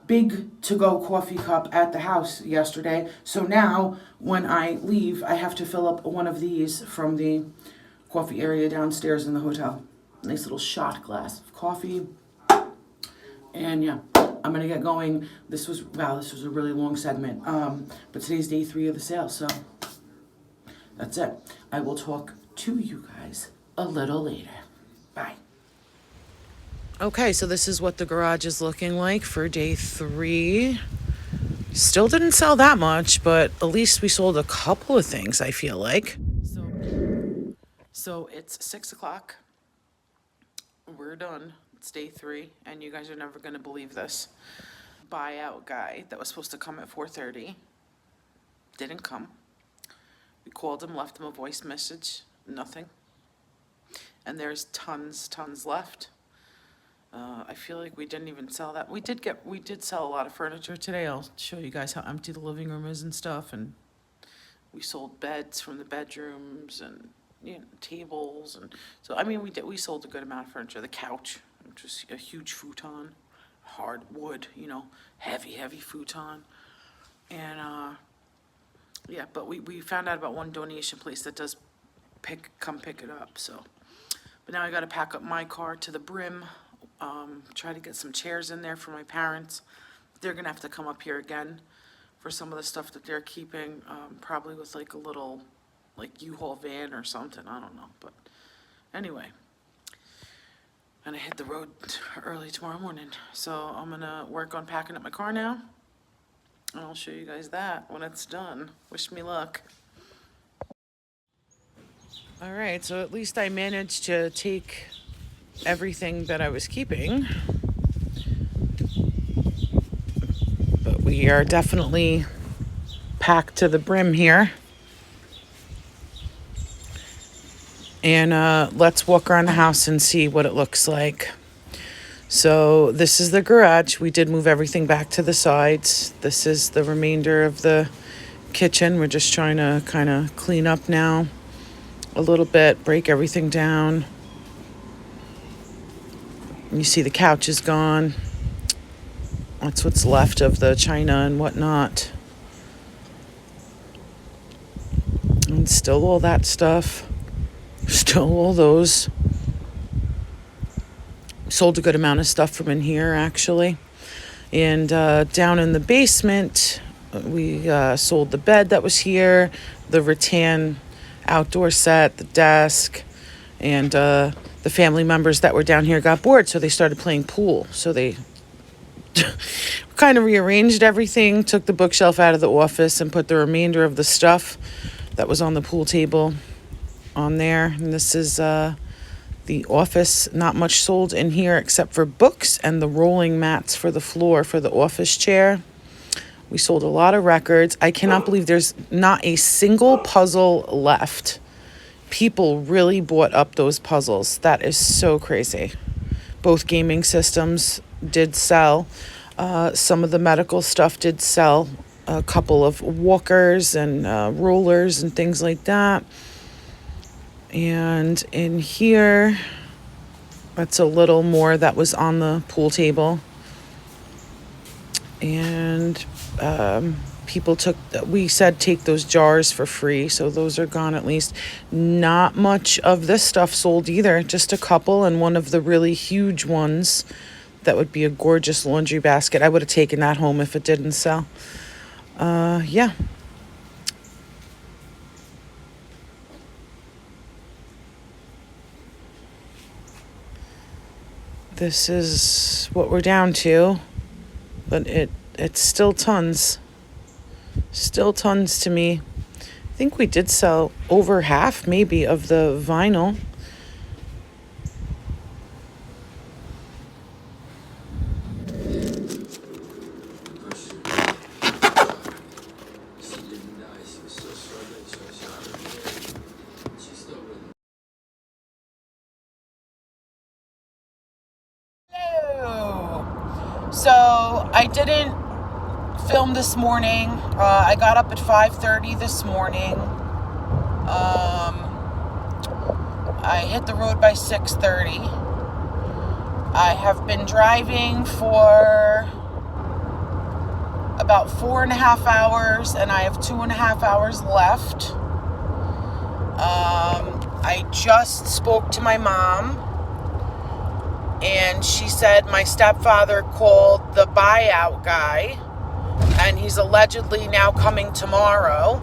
big to-go coffee cup at the house yesterday. So now, when I leave, I have to fill up one of these from the coffee area downstairs in the hotel. Nice little shot glass of coffee. And yeah, I'm gonna get going. This was a really long segment. But today's day 3 of the sale, so that's it. I will talk to you guys a little later. Bye. Okay, so this is what the garage is looking like for day 3. Still didn't sell that much, but at least we sold a couple of things, I feel like. So it's 6 o'clock. We're done. It's day 3, and you guys are never going to believe this. Buyout guy that was supposed to come at 4:30 didn't come. We called him, left him a voice message, nothing. And there's tons left. I feel like we didn't even sell that. We did sell a lot of furniture today. I'll show you guys how empty the living room is and stuff. And we sold beds from the bedrooms and tables, and so I mean we sold a good amount of furniture. The couch, which was a huge futon, hardwood, heavy futon, and yeah. But we found out about one donation place that does come pick it up. So, but now I got to pack up my car to the brim. Try to get some chairs in there for my parents. They're gonna have to come up here again for some of the stuff that they're keeping, probably with like a little U-Haul van or something, I don't know, but anyway. And I hit the road early tomorrow morning, so I'm gonna work on packing up my car now, and I'll show you guys that when it's done. Wish me luck. All right, so at least I managed to take everything that I was keeping, but we are definitely packed to the brim here. And let's walk around the house and see what it looks like. So this is the garage. We did move everything back to the sides. This is the remainder of the kitchen. We're just trying to kind of clean up now a little bit, break everything down. You see the couch is gone. That's what's left of the china and whatnot. And still all that stuff. Still all those. Sold a good amount of stuff from in here, actually. And down in the basement, we sold the bed that was here, the rattan outdoor set, the desk, and the family members that were down here got bored, so they started playing pool. So they kind of rearranged everything, took the bookshelf out of the office and put the remainder of the stuff that was on the pool table on there. And this is the office. Not much sold in here except for books and the rolling mats for the floor for the office chair. We sold a lot of records. I cannot believe there's not a single puzzle left. People really bought up those puzzles. That is so crazy. Both gaming systems did sell. Some of the medical stuff did sell. A couple of walkers and rollers and things like that. And in here, that's a little more that was on the pool table. And we said take those jars for free, so those are gone at least. Not much of this stuff sold either, just a couple, and one of the really huge ones that would be a gorgeous laundry basket. I would have taken that home if it didn't sell. Yeah. this is what we're down to, but it's still tons. Still tons to me. I think we did sell over half maybe of the vinyl. So I didn't film this morning. I got up at 5:30 this morning. I hit the road by 6:30. I have been driving for about 4.5 hours, and I have 2.5 hours left. I just spoke to my mom, and she said my stepfather called the buyout guy, and he's allegedly now coming tomorrow.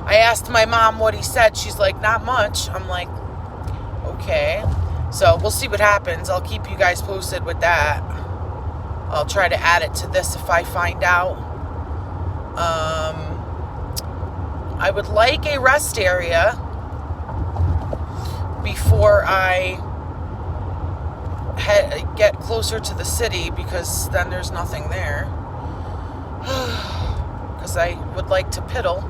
I asked my mom what he said. She's like, not much. I'm like, okay. So we'll see what happens. I'll keep you guys posted with that. I'll try to add it to this if I find out. I would like a rest area before I get closer to the city, because then there's nothing there. Because I would like to piddle.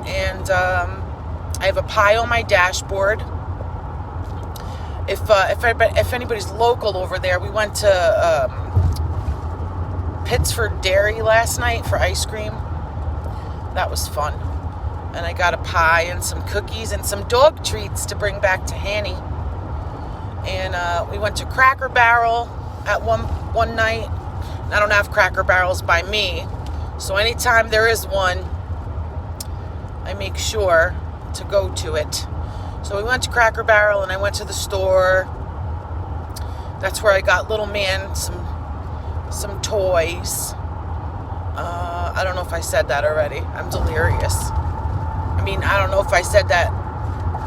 And I have a pie on my dashboard. If anybody's local over there, we went to Pittsford Dairy last night for ice cream. That was fun. And I got a pie and some cookies and some dog treats to bring back to Hanny. And we went to Cracker Barrel at one night. I don't have Cracker Barrels by me, so anytime there is one, I make sure to go to it. So we went to Cracker Barrel, and I went to the store. That's where I got little man some toys. I don't know if I said that already. I'm delirious. I mean, I don't know if I said that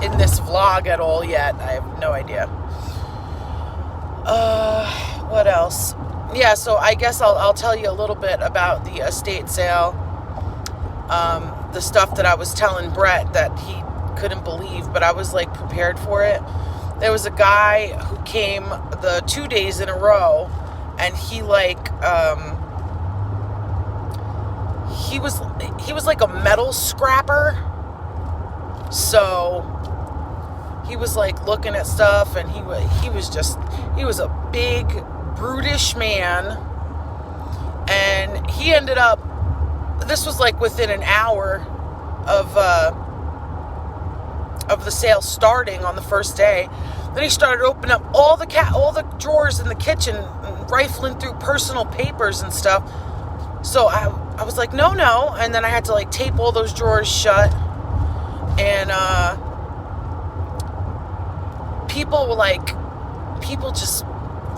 in this vlog at all yet. I have no idea. What else? Yeah, so I guess I'll tell you a little bit about the estate sale. The stuff that I was telling Brett that he couldn't believe, but I was like prepared for it. There was a guy who came the 2 days in a row, and he was like a metal scrapper. So he was like looking at stuff, and he was a big, brutish man, and he ended up, this was like within an hour of the sale starting on the first day. Then he started opening up all the drawers in the kitchen, and rifling through personal papers and stuff. So I was like, no, and then I had to like tape all those drawers shut. And people just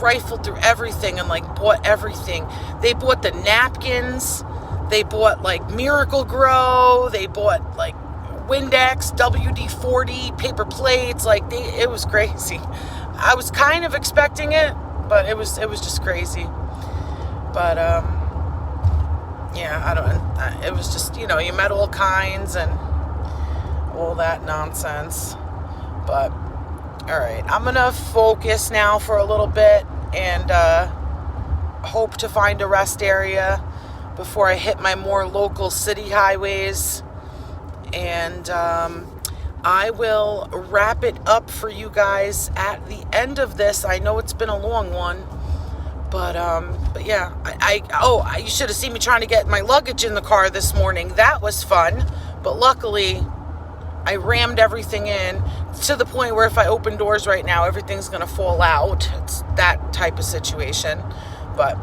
rifled through everything and like bought everything. They bought the napkins, they bought like Miracle Grow, they bought like Windex, WD-40, paper plates. Like it was crazy. I was kind of expecting it, but it was just crazy. But yeah, it was just, you met all kinds and all that nonsense. But all right, I'm gonna focus now for a little bit and hope to find a rest area before I hit my more local city highways. And I will wrap it up for you guys at the end of this. I know it's been a long one, but yeah, you should have seen me trying to get my luggage in the car this morning. That was fun, but luckily I rammed everything in to the point where if I open doors right now, everything's gonna fall out. It's that type of situation, but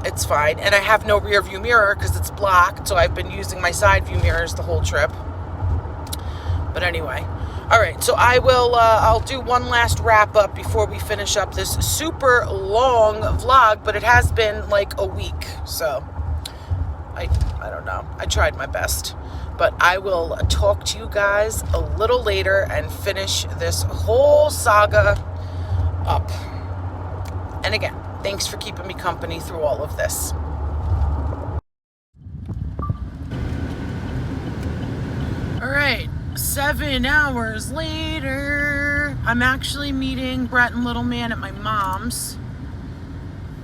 it's fine. And I have no rear view mirror because it's blocked, so I've been using my side view mirrors the whole trip. But anyway, all right, so I'll do one last wrap up before we finish up this super long vlog, but it has been like a week, so I don't know. I tried my best, but I will talk to you guys a little later and finish this whole saga up. And again, thanks for keeping me company through all of this. All right, 7 hours later, I'm actually meeting Brett and Little Man at my mom's,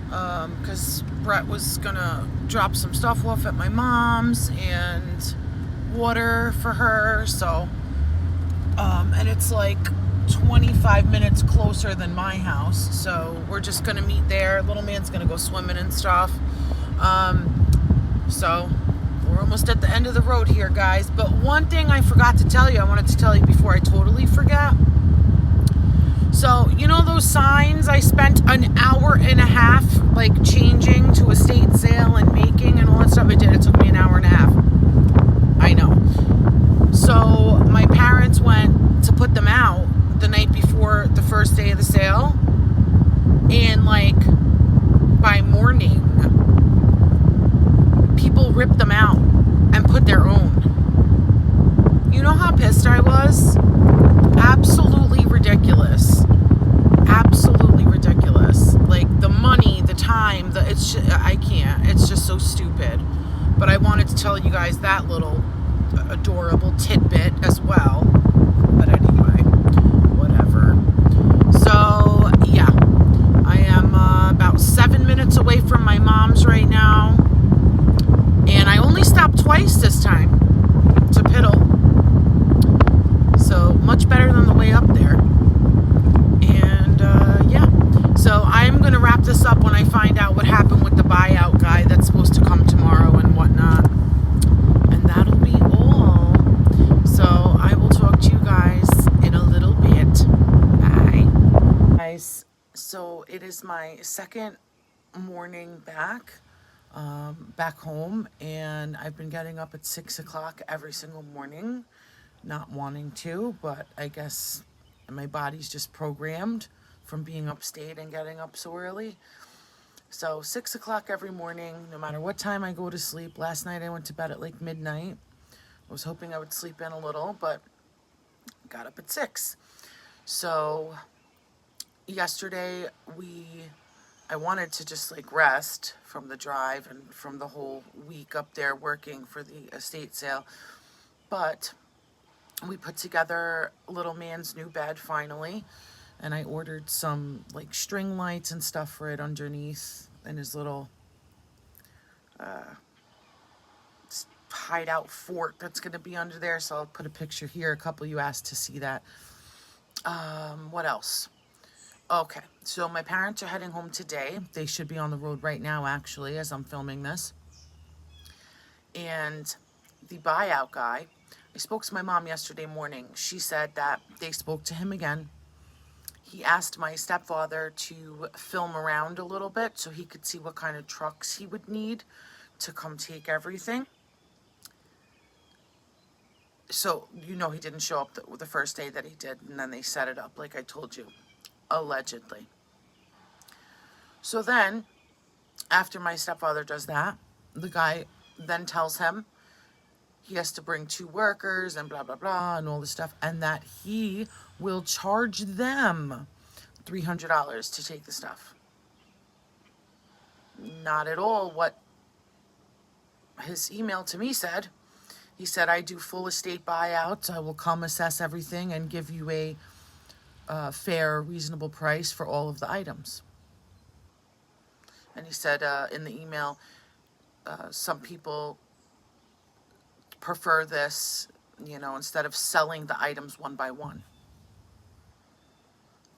because Brett was gonna drop some stuff off at my mom's and water for her, so, and it's like 25 minutes closer than my house, so we're just gonna meet there. Little Man's gonna go swimming and stuff, so we're almost at the end of the road here, guys. But one thing I forgot to tell you, I wanted to tell you before I totally forget. So, you know those signs I spent an hour and a half, like, changing to estate sale and making and all that stuff? I did. It took me an hour and a half. I know. So, my parents went to put them out the night before the first day of the sale. And, like, by morning, people ripped them out and put their own. You know how pissed I was? Absolutely ridiculous. Absolutely ridiculous. Like, the money, the time, I can't. It's just so stupid. But I wanted to tell you guys that little adorable tidbit as well. But anyway, whatever. So, yeah. I am about 7 minutes away from my mom's right now. And I only stopped twice this time to piddle. So much better than the way up there. And yeah. So I'm going to wrap this up when I find out what happened with the buyout guy that's supposed to come tomorrow and whatnot. And that'll be all. So I will talk to you guys in a little bit. Bye. Guys, so it is my second morning back home, and I've been getting up at 6 o'clock every single morning, not wanting to, but I guess my body's just programmed from being upstate and getting up so early. So 6 o'clock every morning, no matter what time I go to sleep. Last night I went to bed at like midnight. I was hoping I would sleep in a little, but got up at 6. So yesterday I wanted to just like rest from the drive and from the whole week up there working for the estate sale. But we put together Little Man's new bed finally. And I ordered some like string lights and stuff for it underneath in his little hideout fort that's going to be under there. So I'll put a picture here. A couple of you asked to see that. What else? Okay, so my parents are heading home today. They should be on the road right now, actually, as I'm filming this. And the buyout guy, I spoke to my mom yesterday morning. She said that they spoke to him again. He asked my stepfather to film around a little bit so he could see what kind of trucks he would need to come take everything. So, you know, he didn't show up the first day that he did, and then they set it up like I told you. Allegedly. So then, after my stepfather does that, the guy then tells him he has to bring 2 workers and blah, blah, blah, and all this stuff, and that he will charge them $300 to take the stuff. Not at all what his email to me said. He said, I do full estate buyouts. I will come assess everything and give you a fair, reasonable price for all of the items. And he said in the email, some people prefer this, you know, instead of selling the items one by one.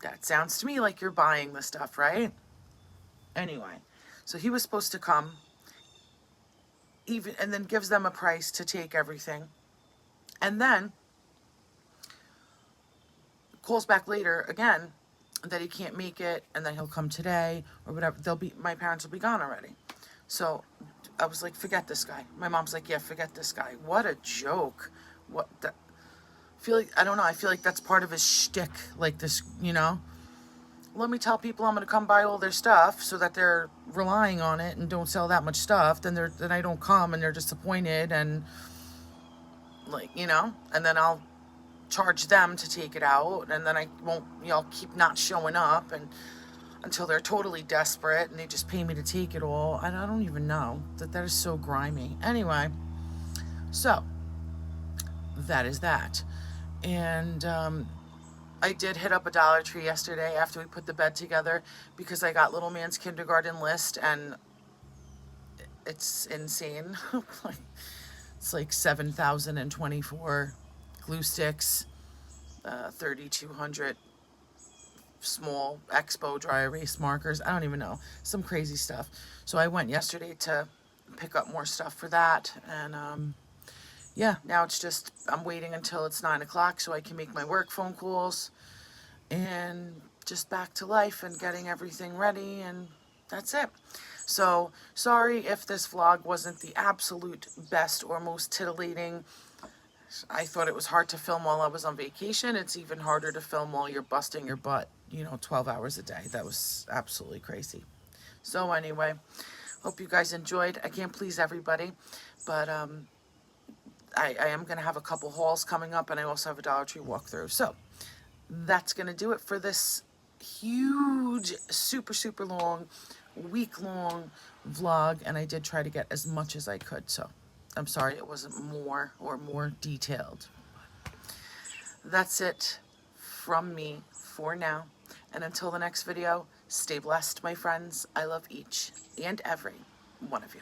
That sounds to me like you're buying the stuff, right? Anyway, so he was supposed to come, and then gives them a price to take everything. And then calls back later again that he can't make it, and then he'll come today or whatever. My parents will be gone already. So I was like, forget this guy. My mom's like, yeah, forget this guy. What a joke. I don't know, I feel like that's part of his shtick, like this, you know. Let me tell people I'm going to come buy all their stuff so that they're relying on it and don't sell that much stuff. Then I don't come and they're disappointed, and like, you know, and then I'll charge them to take it out, and then I won't, you know, keep not showing up. And until they're totally desperate and they just pay me to take it all. And I don't even know that is so grimy. Anyway, so that is that. And I did hit up a Dollar Tree yesterday after we put the bed together because I got little man's kindergarten list and it's insane. It's like 7,024 glue sticks, 3,200 small Expo dry erase markers. I don't even know, some crazy stuff. So I went yesterday to pick up more stuff for that, and yeah, now it's just I'm waiting until it's 9 o'clock so I can make my work phone calls and just back to life and getting everything ready, and that's it. So sorry if this vlog wasn't the absolute best or most titillating. I thought it was hard to film while I was on vacation. It's even harder to film while you're busting your butt, 12 hours a day. That was absolutely crazy. So anyway, hope you guys enjoyed. I can't please everybody, but I am going to have a couple hauls coming up, and I also have a Dollar Tree walkthrough. So that's going to do it for this huge, super, super long, week-long vlog, and I did try to get as much as I could, so I'm sorry it wasn't more detailed. That's it from me for now, and until the next video, stay blessed, my friends. I love each and every one of you.